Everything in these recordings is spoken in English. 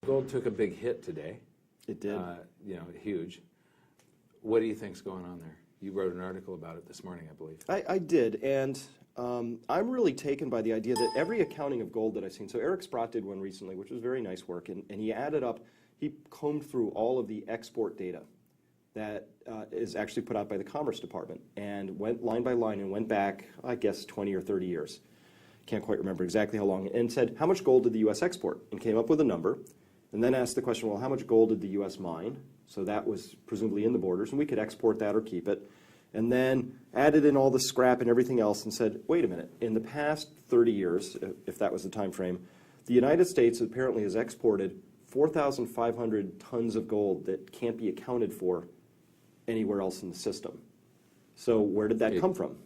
Gold took a big hit today. It did. Huge. What do you think's going on there? You wrote an article about it this morning, I believe. I did, and I'm really taken by the idea that every accounting of gold that I've seen, so Eric Sprott did one recently, which was very nice work, and he added up, he combed through all of the export data that is actually put out by the Commerce Department, and went line by line and went back, I guess, 20 or 30 years. Can't quite remember exactly how long, and said, how much gold did the U.S. export? And came up with a number, and then asked the question, well, how much gold did the U.S. mine? So that was presumably in the borders, and we could export that or keep it. And then added in all the scrap and everything else and said, wait a minute, in the past 30 years, if that was the time frame, the United States apparently has exported 4,500 tons of gold that can't be accounted for anywhere else in the system. So where did that come from?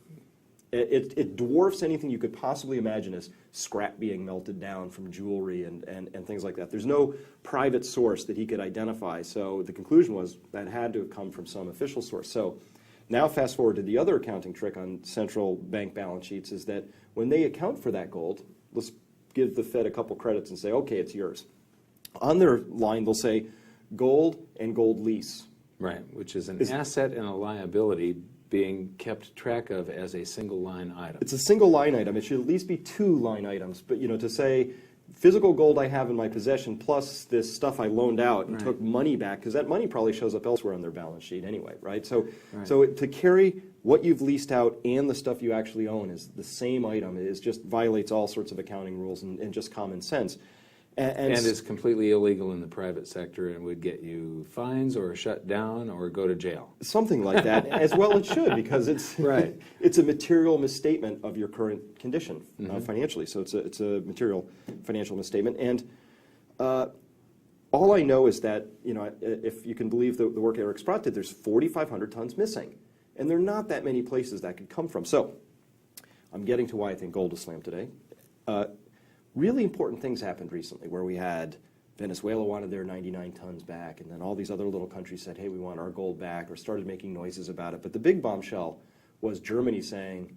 It dwarfs anything you could possibly imagine as scrap being melted down from jewelry and things like that. There's no private source that he could identify. So the conclusion was that had to have come from some official source. So now fast forward to the other accounting trick on central bank balance sheets is that when they account for that gold, let's give the Fed a couple credits and say, okay, it's yours. On their line, they'll say gold and gold lease. Right, which is an asset and a liability being kept track of as a single line item. It's a single line item. It should at least be two line items. But to say physical gold I have in my possession plus this stuff I loaned out and took money back, because that money probably shows up elsewhere on their balance sheet anyway, right? So to carry what you've leased out and the stuff you actually own is the same item. It just violates all sorts of accounting rules and just common sense. And is completely illegal in the private sector and would get you fines or shut down or go to jail. Something like that. As well it should, because it's it's a material misstatement of your current condition financially. So it's a material financial misstatement. And all I know is that, if you can believe the work Eric Sprott did, there's 4,500 tons missing. And there are not that many places that could come from. So I'm getting to why I think gold is slammed today. Really important things happened recently where we had Venezuela wanted their 99 tons back, and then all these other little countries said, hey, we want our gold back, or started making noises about it. But the big bombshell was Germany saying,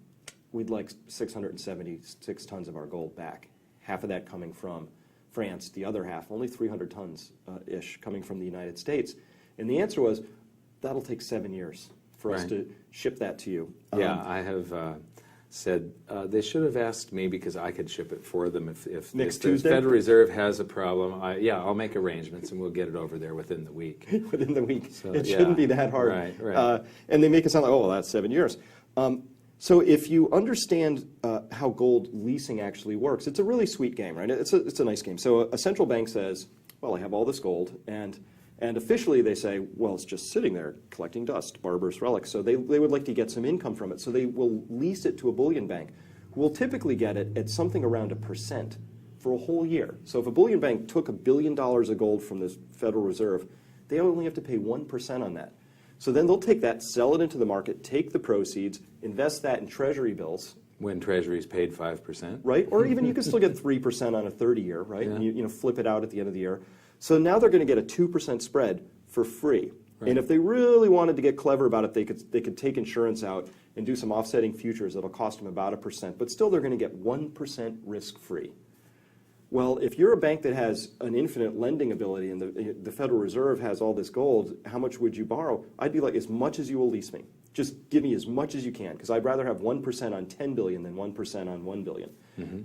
we'd like 676 tons of our gold back, half of that coming from France, the other half, only 300 tons-ish, coming from the United States. And the answer was, that'll take 7 years for us to ship that to you. Yeah, I have said they should have asked me because I could ship it for them if the Federal Reserve has a problem. I'll make arrangements and we'll get it over there within the week. Within the week. So, it shouldn't be that hard. Right. And they make it sound like, oh, well, that's 7 years. So if you understand how gold leasing actually works, it's a really sweet game, right? It's a nice game. So a central bank says, well, I have all this gold, and officially they say, well, it's just sitting there collecting dust, barbarous relics. So they would like to get some income from it. So they will lease it to a bullion bank, who will typically get it at something around 1% for a whole year. So if a bullion bank took $1 billion of gold from the Federal Reserve, they only have to pay 1% on that. So then they'll take that, sell it into the market, take the proceeds, invest that in treasury bills. When treasuries paid 5%. Right, or even you can still get 3% on a 30-year, right? Yeah. And you flip it out at the end of the year. So now they're going to get a 2% spread for free. Right. And if they really wanted to get clever about it, they could take insurance out and do some offsetting futures that'll cost them about 1%, but still they're going to get 1% risk-free. Well, if you're a bank that has an infinite lending ability and the Federal Reserve has all this gold, how much would you borrow? I'd be like, as much as you will lease me. Just give me as much as you can, because I'd rather have 1% on 10 billion than 1% on 1 billion.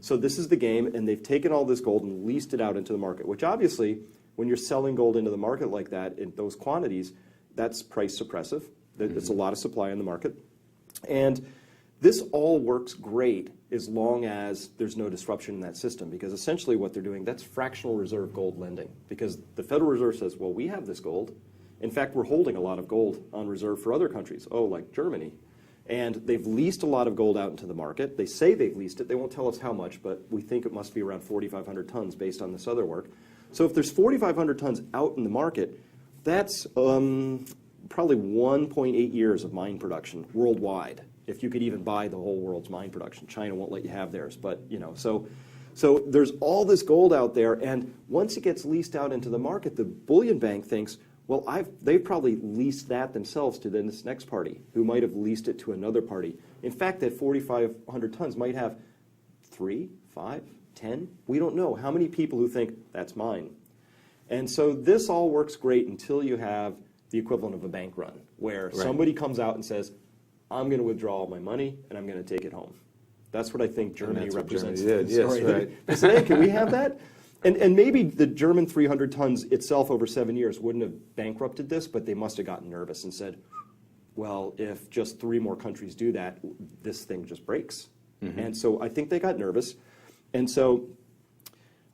So this is the game, and they've taken all this gold and leased it out into the market, which obviously, when you're selling gold into the market like that in those quantities, that's price suppressive. There's a lot of supply in the market. And this all works great as long as there's no disruption in that system, because essentially what they're doing, that's fractional reserve gold lending, because the Federal Reserve says, well, we have this gold. In fact, we're holding a lot of gold on reserve for other countries, like Germany. And they've leased a lot of gold out into the market. They say they've leased it. They won't tell us how much, but we think it must be around 4,500 tons based on this other work. So if there's 4,500 tons out in the market, that's probably 1.8 years of mine production worldwide, if you could even buy the whole world's mine production. China won't let you have theirs, but so there's all this gold out there, and once it gets leased out into the market, the bullion bank thinks, well, they've probably leased that themselves to this next party, who might have leased it to another party. In fact, that 4,500 tons might have 3, 5, 10. We don't know how many people who think that's mine. And so this all works great until you have the equivalent of a bank run, where somebody comes out and says, I'm going to withdraw all my money and I'm going to take it home. That's what I think Germany represents. Germany did. Yes, right. They said, hey, can we have that? And maybe the German 300 tons itself over 7 years wouldn't have bankrupted this, but they must have gotten nervous and said, well, if just 3 more countries do that, this thing just breaks. And so I think they got nervous. And so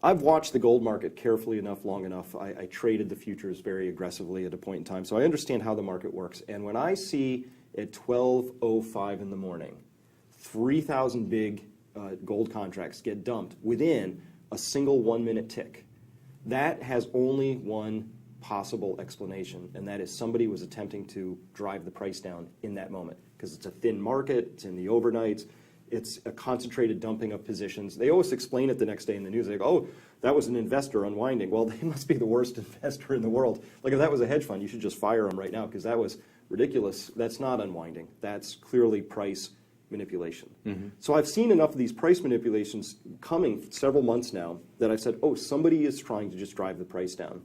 I've watched the gold market carefully enough, long enough. I traded the futures very aggressively at a point in time. So I understand how the market works. And when I see at 12:05 in the morning, 3,000 big gold contracts get dumped within a single 1-minute tick, that has only one possible explanation, and that is somebody was attempting to drive the price down in that moment, because it's a thin market, it's in the overnights, it's a concentrated dumping of positions. They always explain it the next day in the news. They go, oh, that was an investor unwinding. Well, they must be the worst investor in the world. Like, if that was a hedge fund, you should just fire them right now, because that was ridiculous. That's not unwinding. That's clearly price manipulation. So I've seen enough of these price manipulations coming several months now that I've said, oh, somebody is trying to just drive the price down.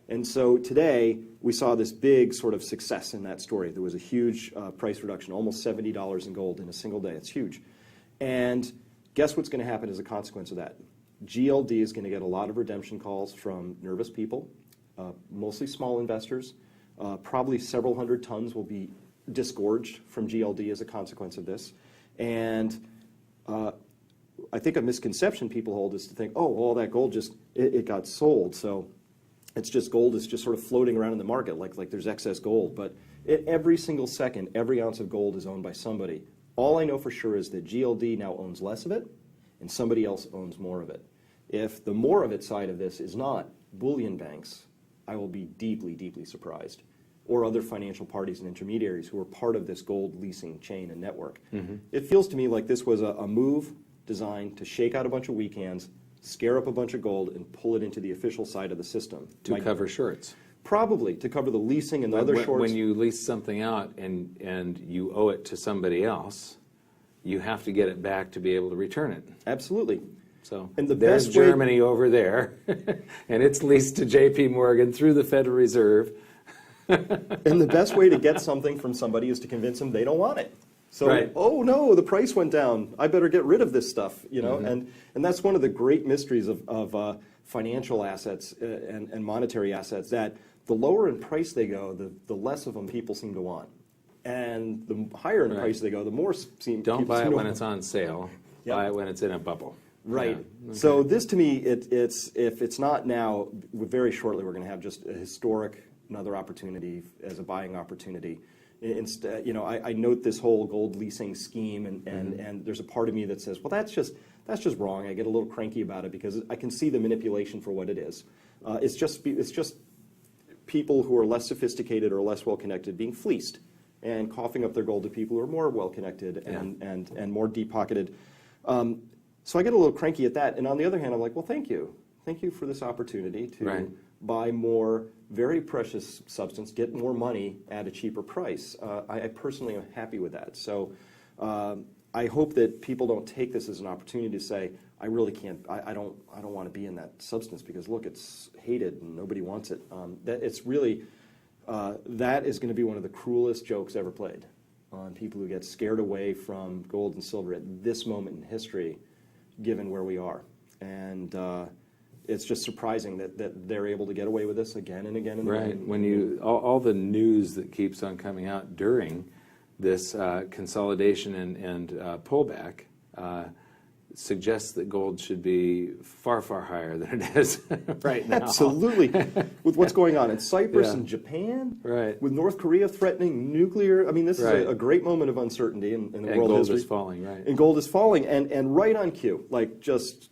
And so today, we saw this big sort of success in that story. There was a huge price reduction, almost $70 in gold in a single day. It's huge. And guess what's going to happen as a consequence of that? GLD is going to get a lot of redemption calls from nervous people, mostly small investors. Probably several hundred tons will be disgorged from GLD as a consequence of this. And I think a misconception people hold is to think, oh, all that gold just, it got sold. So it's just gold is just sort of floating around in the market like there's excess gold. But every single second, every ounce of gold is owned by somebody. All I know for sure is that GLD now owns less of it, and somebody else owns more of it. If the more of it side of this is not bullion banks, I will be deeply, deeply surprised, or other financial parties and intermediaries who are part of this gold leasing chain and network. It feels to me like this was a move designed to shake out a bunch of weak hands, scare up a bunch of gold, and pull it into the official side of the system. To cover shorts. Probably, to cover the leasing and the other shorts. When you lease something out and you owe it to somebody else, you have to get it back to be able to return it. Absolutely. So and there's Germany over there, and it's leased to J.P. Morgan through the Federal Reserve. And the best way to get something from somebody is to convince them they don't want it. So, oh no, the price went down. I better get rid of this stuff, you know. And that's one of the great mysteries of financial assets and monetary assets, that the lower in price they go, the less of them people seem to want. And the higher in price they go, the more Don't buy it when it's on sale. Buy it when it's in a bubble. Right. Yeah. Okay. So this, to me, it's if it's not now, very shortly we're going to have just a historic another opportunity as a buying opportunity. Instead, you know, I note this whole gold leasing scheme, and there's a part of me that says, well, that's just wrong. I get a little cranky about it because I can see the manipulation for what it is. It's just people who are less sophisticated or less well connected being fleeced and coughing up their gold to people who are more well connected and more deep pocketed. So I get a little cranky at that. And on the other hand, I'm like, well, thank you for this opportunity to buy more very precious substance, get more money at a cheaper price. I personally am happy with that. So I hope that people don't take this as an opportunity to say, I really can't, I don't want to be in that substance because look, it's hated and nobody wants it. That it's really, that is going to be one of the cruelest jokes ever played on people who get scared away from gold and silver at this moment in history, given where we are. And it's just surprising that they're able to get away with this again and again and again. Right. When you all the news that keeps on coming out during this consolidation and pullback suggests that gold should be far, far higher than it is right now. Absolutely. With what's going on in Cyprus and Japan, with North Korea threatening nuclear, I mean, this is a great moment of uncertainty in the world history. And gold is falling, right. And gold is falling, and right on cue, just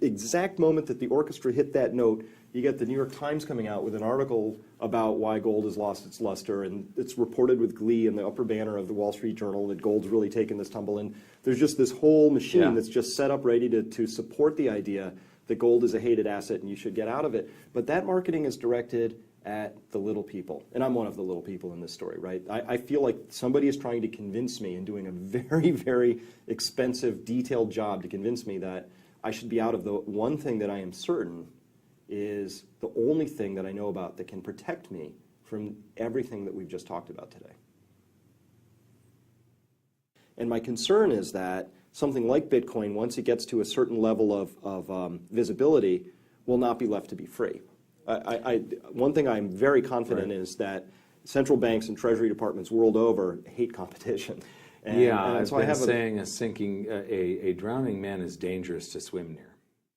exact moment that the orchestra hit that note, you get the New York Times coming out with an article about why gold has lost its luster, and it's reported with glee in the upper banner of the Wall Street Journal that gold's really taken this tumble, and there's just this whole machine that's just set up ready to support the idea that gold is a hated asset and you should get out of it. But that marketing is directed at the little people, and I'm one of the little people in this story, right? I feel like somebody is trying to convince me and doing a very, very expensive, detailed job to convince me that I should be out of the one thing that I am certain is the only thing that I know about that can protect me from everything that we've just talked about today. And my concern is that something like Bitcoin, once it gets to a certain level of visibility, will not be left to be free. One thing I'm very confident is that central banks and treasury departments world over hate competition. And I've been saying a drowning man is dangerous to swim near.